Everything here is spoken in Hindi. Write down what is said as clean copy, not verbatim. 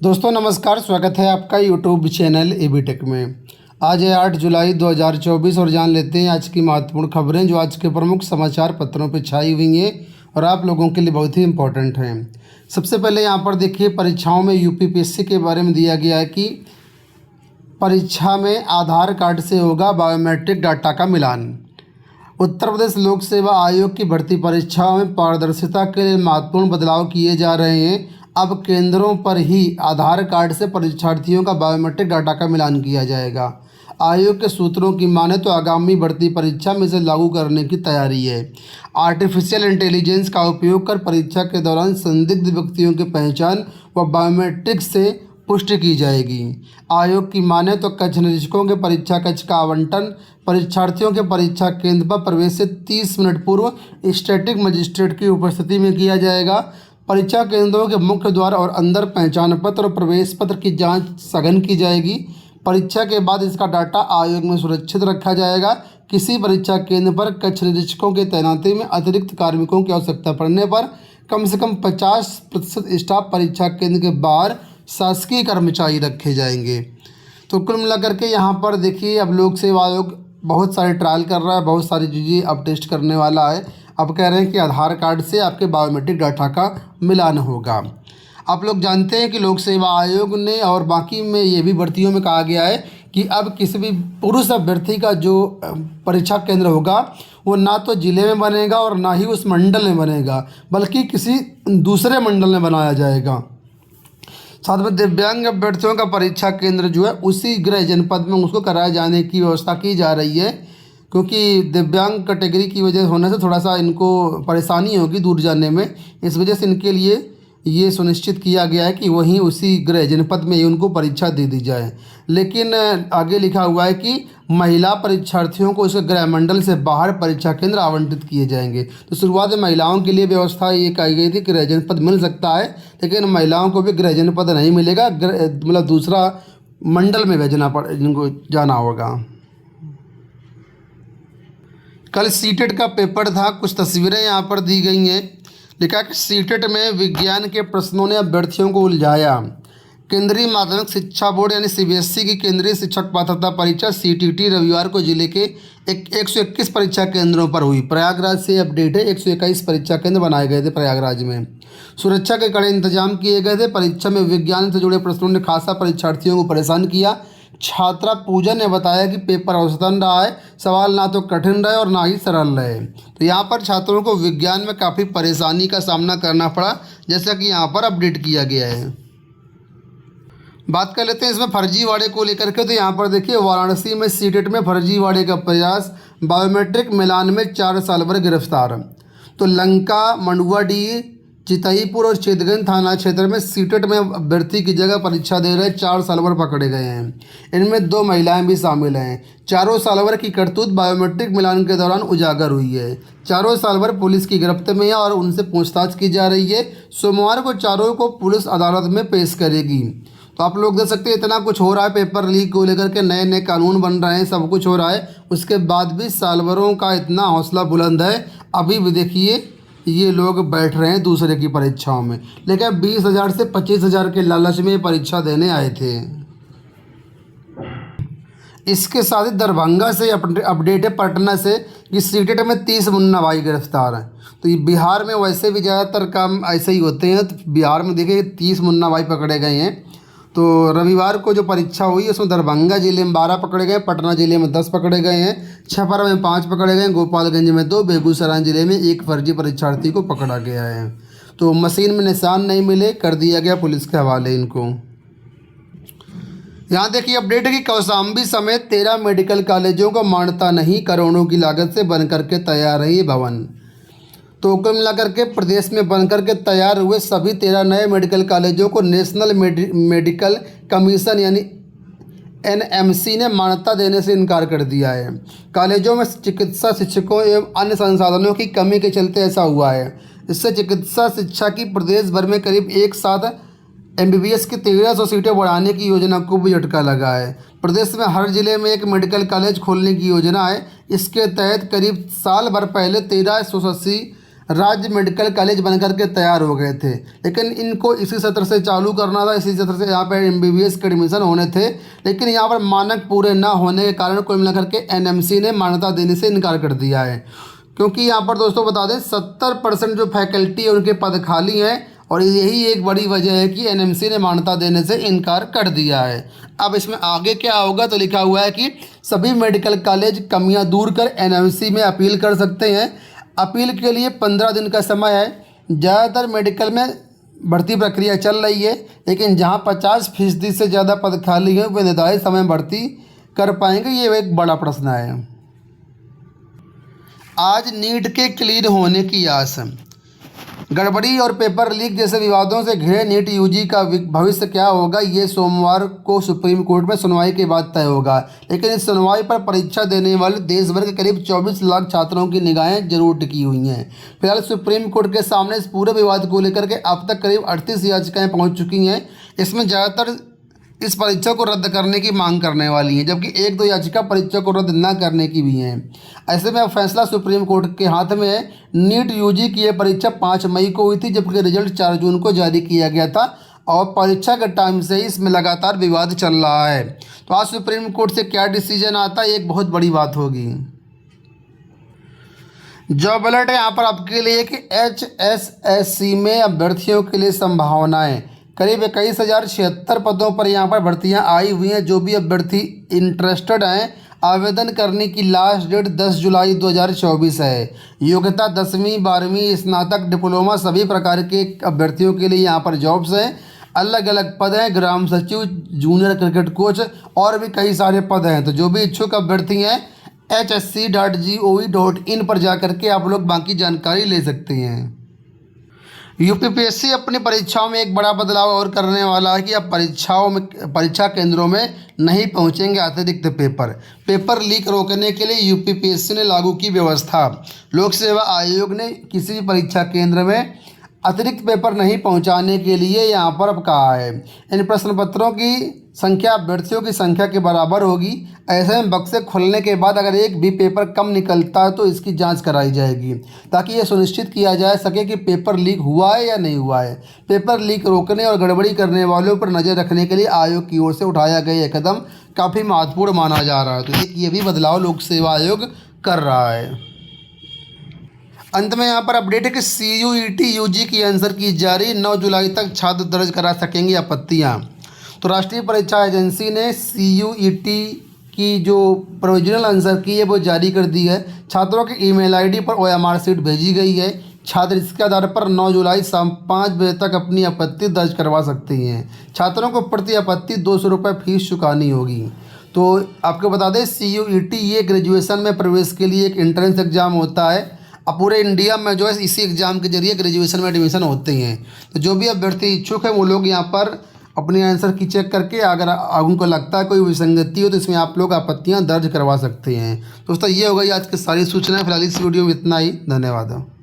दोस्तों नमस्कार, स्वागत है आपका यूट्यूब चैनल एबी टेक में। आज है 8 जुलाई 2024 और जान लेते हैं आज की महत्वपूर्ण खबरें जो आज के प्रमुख समाचार पत्रों पर छाई हुई हैं और आप लोगों के लिए बहुत ही इम्पोर्टेंट हैं। सबसे पहले यहाँ पर देखिए, परीक्षाओं में यूपीपीएससी के बारे में दिया गया है कि परीक्षा में आधार कार्ड से होगा बायोमेट्रिक डाटा का मिलान। उत्तर प्रदेश लोक सेवा आयोग की भर्ती परीक्षाओं में पारदर्शिता के लिए महत्वपूर्ण बदलाव किए जा रहे हैं। अब केंद्रों पर ही आधार कार्ड से परीक्षार्थियों का बायोमेट्रिक डाटा का मिलान किया जाएगा। आयोग के सूत्रों की माने तो आगामी भर्ती परीक्षा में इसे लागू करने की तैयारी है। आर्टिफिशियल इंटेलिजेंस का उपयोग कर परीक्षा के दौरान संदिग्ध व्यक्तियों की पहचान व बायोमेट्रिक से पुष्टि की जाएगी। आयोग की माने तो कक्ष निरीक्षकों के परीक्षा कक्ष का आवंटन परीक्षार्थियों के परीक्षा केंद्र पर प्रवेश से 30 मिनट पूर्व स्टैटिक मजिस्ट्रेट की उपस्थिति में किया जाएगा। परीक्षा केंद्रों के मुख्य द्वार और अंदर पहचान पत्र और प्रवेश पत्र की जांच सघन की जाएगी। परीक्षा के बाद इसका डाटा आयोग में सुरक्षित रखा जाएगा। किसी परीक्षा केंद्र पर कक्ष निरीक्षकों की तैनाती में अतिरिक्त कार्मिकों की आवश्यकता पड़ने पर कम से कम 50% स्टाफ परीक्षा केंद्र के बाहर शासकीय कर्मचारी रखे जाएंगे। तो कुल मिलाकर के यहाँ पर देखिए, अब लोक सेवा आयोग बहुत सारे ट्रायल कर रहा है, बहुत सारी चीज़ें अब टेस्ट करने वाला है। अब कह रहे हैं कि आधार कार्ड से आपके बायोमेट्रिक डाटा का मिलान होगा। आप लोग जानते हैं कि लोक सेवा आयोग ने और बाकी में ये भी भर्तियों में कहा गया है कि अब किसी भी पुरुष अभ्यर्थी का जो परीक्षा केंद्र होगा वो ना तो ज़िले में बनेगा और ना ही उस मंडल में बनेगा, बल्कि किसी दूसरे मंडल में बनाया जाएगा। साथ में दिव्यांग अभ्यर्थियों का परीक्षा केंद्र जो है उसी गृह जनपद में उसको कराए जाने की व्यवस्था की जा रही है, क्योंकि दिव्यांग कैटेगरी की वजह होने से थोड़ा सा इनको परेशानी होगी दूर जाने में। इस वजह से इनके लिए ये सुनिश्चित किया गया है कि वहीं उसी गृह जनपद में ही उनको परीक्षा दे दी जाए। लेकिन आगे लिखा हुआ है कि महिला परीक्षार्थियों को उसके गृह मंडल से बाहर परीक्षा केंद्र आवंटित किए जाएंगे। तो शुरुआत में महिलाओं के लिए व्यवस्था ये कही गई थी कि गृह जनपद मिल सकता है, लेकिन महिलाओं को भी गृह जनपद नहीं मिलेगा, मतलब दूसरा मंडल में भेजना इनको जाना होगा। कल सीटेट का पेपर था, कुछ तस्वीरें यहाँ पर दी गई हैं। लिखा कि सीटेट में विज्ञान के प्रश्नों ने अभ्यर्थियों को उलझाया। केंद्रीय माध्यमिक शिक्षा बोर्ड यानी सीबीएसई की केंद्रीय शिक्षक पात्रता परीक्षा सीटीटी रविवार को जिले के 121 परीक्षा केंद्रों पर हुई। प्रयागराज से अपडेट है, 121 परीक्षा केंद्र बनाए गए थे प्रयागराज में। सुरक्षा के कड़े इंतजाम किए गए थे। परीक्षा में विज्ञान से जुड़े प्रश्नों ने खासा परीक्षार्थियों को परेशान किया। छात्रा पूजा ने बताया कि पेपर औसतन रहा है, सवाल ना तो कठिन रहे और ना ही सरल रहे। तो यहाँ पर छात्रों को विज्ञान में काफ़ी परेशानी का सामना करना पड़ा, जैसा कि यहाँ पर अपडेट किया गया है। बात कर लेते हैं इसमें फर्जीवाड़े को लेकर के। तो यहाँ पर देखिए, वाराणसी में सीटेट में फर्जीवाड़े का प्रयास, बायोमेट्रिक मिलान में 4 साल भर गिरफ्तार। तो लंका, मंडुआडीह, चितईपुर और चितगंज थाना क्षेत्र में सीटेट में अभ्यर्थी की जगह परीक्षा दे रहे 4 सालवर पकड़े गए हैं। इनमें 2 महिलाएं भी शामिल हैं। चारों सालवर की करतूत बायोमेट्रिक मिलान के दौरान उजागर हुई है। चारों सालवर पुलिस की गिरफ्त में है और उनसे पूछताछ की जा रही है। सोमवार को चारों को पुलिस अदालत में पेश करेगी। तो आप लोग देख सकते हैं, इतना कुछ हो रहा है, पेपर लीक को लेकर के नए नए कानून बन रहे हैं, सब कुछ हो रहा है, उसके बाद भी सालवरों का इतना हौसला बुलंद है। अभी भी देखिए, ये लोग बैठ रहे हैं दूसरे की परीक्षाओं में, लेकिन 20,000 से 25,000 के लालच में परीक्षा देने आए थे। इसके साथ ही दरभंगा से अपडेट है पटना से कि सीटेट में 30 मुन्ना भाई गिरफ्तार हैं। तो ये बिहार में वैसे भी ज़्यादातर काम ऐसे ही होते हैं। तो बिहार में देखिए 30 मुन्ना भाई पकड़े गए हैं। तो रविवार को जो परीक्षा हुई उसमें दरभंगा जिले में 12 पकड़े गए, पटना जिले में 10 पकड़े गए हैं, छपरा में 5 पकड़े गए, गोपालगंज में 2, बेगूसराय जिले में 1 फर्जी परीक्षार्थी को पकड़ा गया है। तो मशीन में निशान नहीं मिले, कर दिया गया पुलिस के हवाले इनको। यहाँ देखिए अपडेट है कि कौशाम्बी समेत 13 मेडिकल कॉलेजों को मान्यता नहीं, करोड़ों की लागत से बन करके तैयार है ये भवन। तो कुल मिलाकर के प्रदेश में बनकर के तैयार हुए सभी 13 नए मेडिकल कॉलेजों को नेशनल मेडिकल कमीशन यानी एनएमसी ने मान्यता देने से इनकार कर दिया है। कॉलेजों में चिकित्सा शिक्षकों एवं अन्य संसाधनों की कमी के चलते ऐसा हुआ है। इससे चिकित्सा शिक्षा की प्रदेश भर में करीब एक साथ एमबीबीएस की 1300 सीटें बढ़ाने की योजना को भी झटका लगा है। प्रदेश में हर जिले में एक मेडिकल कॉलेज खोलने की योजना है। इसके तहत करीब साल भर पहले 1380 राज्य मेडिकल कॉलेज बनकर के तैयार हो गए थे, लेकिन इनको इसी सत्र से चालू करना था, इसी सत्र से यहाँ पर MBBS के एडमिशन होने थे। लेकिन यहाँ पर मानक पूरे ना होने के कारण कुल मिलाकर के NMC ने मान्यता देने से इनकार कर दिया है, क्योंकि यहाँ पर दोस्तों बता दें 70% जो फैकल्टी है उनके पद खाली हैं, और यही एक बड़ी वजह है कि NMC ने मान्यता देने से इनकार कर दिया है। अब इसमें आगे क्या होगा, तो लिखा हुआ है कि सभी मेडिकल कॉलेज कमियां दूर कर NMC में अपील कर सकते हैं। अपील के लिए 15 दिन का समय है। ज़्यादातर मेडिकल में भर्ती प्रक्रिया चल रही है, लेकिन जहां 50% से ज़्यादा पद खाली हैं वे निर्धारित समय में भर्ती कर पाएंगे, ये एक बड़ा प्रश्न है। आज नीट के क्लीन होने की आस। गड़बड़ी और पेपर लीक जैसे विवादों से घिरे नीट UG का भविष्य क्या होगा, ये सोमवार को सुप्रीम कोर्ट में सुनवाई के बाद तय होगा। लेकिन इस सुनवाई पर परीक्षा देने वाले देश भर के करीब 24 लाख छात्रों की निगाहें जरूर टिकी हुई हैं। फिलहाल सुप्रीम कोर्ट के सामने इस पूरे विवाद को लेकर के अब तक करीब 38 याचिकाएँ पहुँच चुकी हैं। इसमें ज़्यादातर इस परीक्षा को रद्द करने की मांग करने वाली हैं, जबकि 1-2 याचिका परीक्षा को रद्द न करने की भी हैं। ऐसे में अब फैसला सुप्रीम कोर्ट के हाथ में है। नीट UG की यह परीक्षा 5 मई को हुई थी, जबकि रिजल्ट 4 जून को जारी किया गया था, और परीक्षा के टाइम से ही इसमें लगातार विवाद चल रहा है। तो आज सुप्रीम कोर्ट से क्या डिसीजन आता है, एक बहुत बड़ी बात होगी। जॉब अलर्ट है यहाँ पर आपके लिए कि HSSC में अभ्यर्थियों के लिए संभावनाएं। करीब 21,076 पदों पर यहाँ पर भर्तियाँ आई हुई हैं। जो भी अभ्यर्थी इंटरेस्टेड हैं, आवेदन करने की लास्ट डेट 10 जुलाई 2024 है। योग्यता 10वीं 12वीं स्नातक डिप्लोमा सभी प्रकार के अभ्यर्थियों के लिए यहाँ पर जॉब्स हैं। अलग अलग पद हैं, ग्राम सचिव, जूनियर क्रिकेट कोच और भी कई सारे पद हैं। तो जो भी इच्छुक अभ्यर्थी हैं hsc.gov.in पर जा करके आप लोग बाकी जानकारी ले सकते हैं। UPPSC अपनी परीक्षाओं में एक बड़ा बदलाव और करने वाला है कि अब परीक्षा केंद्रों में नहीं पहुंचेंगे अतिरिक्त पेपर लीक रोकने के लिए UPPSC ने लागू की व्यवस्था। लोक सेवा आयोग ने किसी भी परीक्षा केंद्र में अतिरिक्त पेपर नहीं पहुंचाने के लिए यहाँ पर अब कहा है। इन प्रश्न पत्रों की संख्या अभ्यर्थियों की संख्या के बराबर होगी। ऐसे में बक्से खुलने के बाद अगर एक भी पेपर कम निकलता है तो इसकी जांच कराई जाएगी, ताकि ये सुनिश्चित किया जा सके कि पेपर लीक हुआ है या नहीं हुआ है। पेपर लीक रोकने और गड़बड़ी करने वालों पर नज़र रखने के लिए आयोग की ओर से उठाया गया यह कदम काफ़ी महत्वपूर्ण माना जा रहा है। तो एक ये भी बदलाव लोक सेवा आयोग कर रहा है। अंत में यहाँ पर अपडेट है कि CUET UG की आंसर की जारी। 9 जुलाई तक छात्र दर्ज करा सकेंगे आपत्तियाँ। तो राष्ट्रीय परीक्षा एजेंसी ने CUET की जो प्रोविजनल आंसर की है वो जारी कर दी है। छात्रों की ईमेल ID पर OMR शीट भेजी गई है। छात्र इसके आधार पर 9 जुलाई शाम 5 बजे तक अपनी आपत्ति दर्ज करवा सकते हैं। छात्रों को प्रति आपत्ति 200 रुपये फीस चुकानी होगी। तो आपको बता दें CUET ये ग्रेजुएशन में प्रवेश के लिए एक एंट्रेंस एग्ज़ाम होता है। अब पूरे इंडिया में जो है इसी एग्ज़ाम के जरिए ग्रेजुएशन में एडमिशन होते हैं। तो जो भी अभ्यर्थी इच्छुक है वो लोग यहाँ पर अपने आंसर की चेक करके अगर उनको लगता है कोई विसंगति हो तो इसमें आप लोग आपत्तियाँ दर्ज करवा सकते हैं। दोस्तों ये हो गई आज की सारी सूचनाएं। फिलहाल इस वीडियो में इतना ही। धन्यवाद।